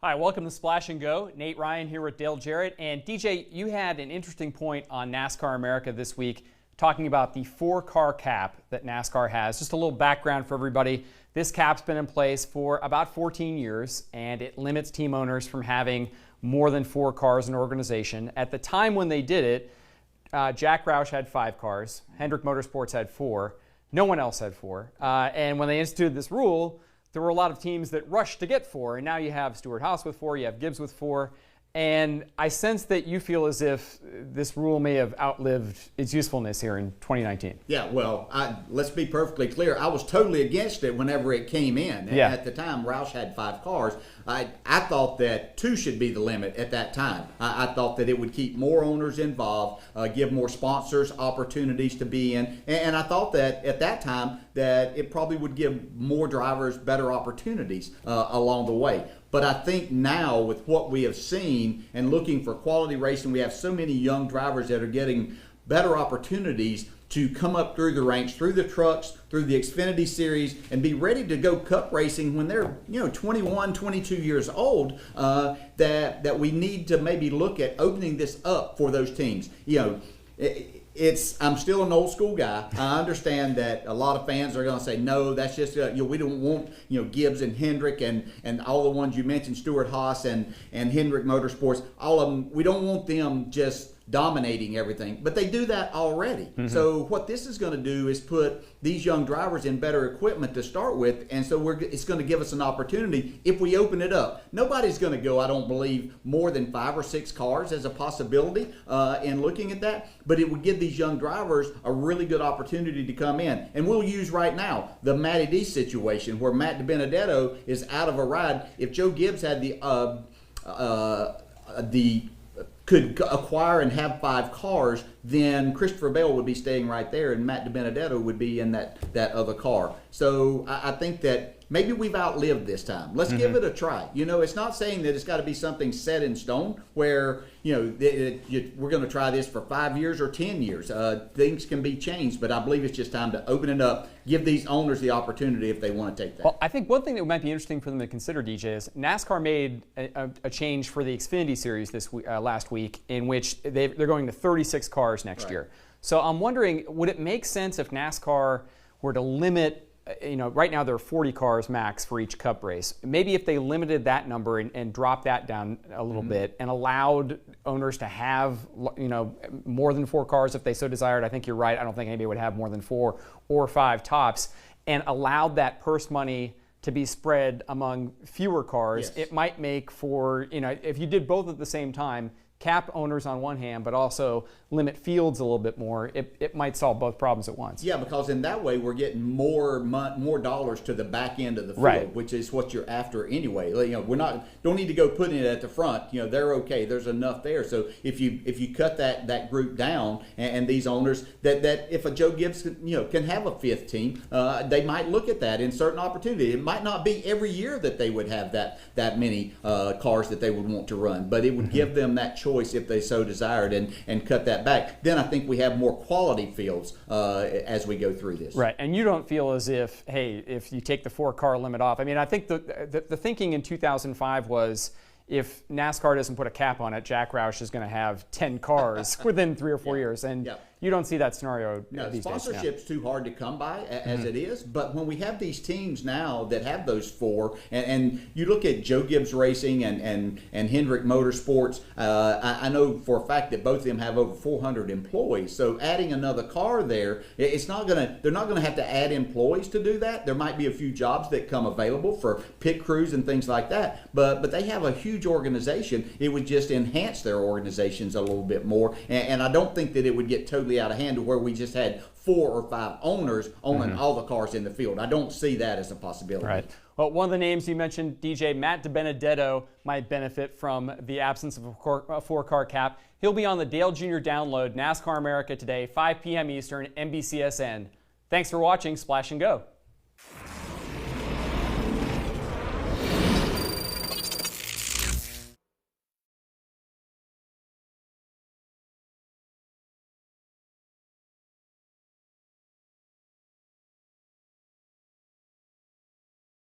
Hi, welcome to Splash and Go. Nate Ryan here with Dale Jarrett. And DJ, you had an interesting point on NASCAR America this week, talking about the 4-car cap that NASCAR has. Just a little background for everybody. This cap's been in place for about 14 years, and it limits team owners from having more than 4 cars in an organization. At the time when they did it, Jack Roush had 5 cars. Hendrick Motorsports had 4. No one else had 4. And when they instituted this rule, there were a lot of teams that rushed to get 4, and now you have Stewart Haas with 4, you have Gibbs with 4, and I sense that you feel as if this rule may have outlived its usefulness here in 2019. Yeah, well, let's be perfectly clear. I was totally against it whenever it came in. Yeah. At the time, Roush had 5 cars. I thought that 2 should be the limit at that time. I thought that it would keep more owners involved, give more sponsors opportunities to be in, and I thought that at that time that it probably would give more drivers better opportunities along the way. But I think now with what we have seen and looking for quality racing, we have so many young drivers that are getting better opportunities to come up through the ranks, through the trucks, through the XFINITY Series, and be ready to go cup racing when they're 21, 22 years old, that we need to maybe look at opening this up for those teams. I'm still an old school guy. I understand that a lot of fans are going to say, no, that's just, we don't want, Gibbs and Hendrick and all the ones you mentioned, Stewart Haas and Hendrick Motorsports, all of them, we don't want them just dominating everything, but they do that already. Mm-hmm. So what this is going to do is put these young drivers in better equipment to start with, and so it's going to give us an opportunity if we open it up. Nobody's going to go, I don't believe, more than 5 or 6 cars as a possibility in looking at that, but it would give these young drivers a really good opportunity to come in. And we'll use right now the Matty D situation where Matt DiBenedetto is out of a ride. If Joe Gibbs had could acquire and have 5 cars, then Christopher Bell would be staying right there and Matt DiBenedetto would be in that other car. So I think that maybe we've outlived this time. Let's give it a try. It's not saying that it's got to be something set in stone where, we're going to try this for 5 years or 10 years. Things can be changed, but I believe it's just time to open it up, give these owners the opportunity if they want to take that. Well, I think one thing that might be interesting for them to consider, DJ, is NASCAR made a change for the XFINITY Series last week in which they're going to 36 cars next year. So I'm wondering, would it make sense if NASCAR were to limit, right now there are 40 cars max for each cup race. Maybe if they limited that number and dropped that down a little bit and allowed owners to have, more than 4 cars if they so desired. I think you're right. I don't think anybody would have more than 4 or 5 tops, and allowed that purse money to be spread among fewer cars. Yes. It might make for, if you did both at the same time, cap owners on one hand, but also limit fields a little bit more, it might solve both problems at once. Yeah, because in that way we're getting more dollars to the back end of the field, right, which is what you're after anyway. Don't need to go putting it at the front. They're okay. There's enough there. So if you cut that group down, and these owners that if a Joe Gibbs can have a 5th team, they might look at that in certain opportunity. It might not be every year that they would have that many cars that they would want to run, but it would give them that choice if they so desired, and cut that back. Then I think we have more quality fields as we go through this. Right, and you don't feel as if, hey, if you take the 4-car limit off. I mean, I think the thinking in 2005 was, if NASCAR doesn't put a cap on it, Jack Roush is going to have 10 cars within 3 or 4 years. And you don't see that scenario these days. Sponsorship's too hard to come by as it is. But when we have these teams now that have those 4, and you look at Joe Gibbs Racing and Hendrick Motorsports, I know for a fact that both of them have over 400 employees. So adding another car there, they're not going to have to add employees to do that. There might be a few jobs that come available for pit crews and things like that. But they have a huge organization. It would just enhance their organizations a little bit more. And I don't think that it would get totally out of hand to where we just had 4 or 5 owners owning all the cars in the field. I don't see that as a possibility. Right. Well, one of the names you mentioned, DJ, Matt DiBenedetto, might benefit from the absence of a 4-car cap. He'll be on the Dale Jr. Download, NASCAR America today, 5 p.m. Eastern, NBCSN. Thanks for watching Splash and Go.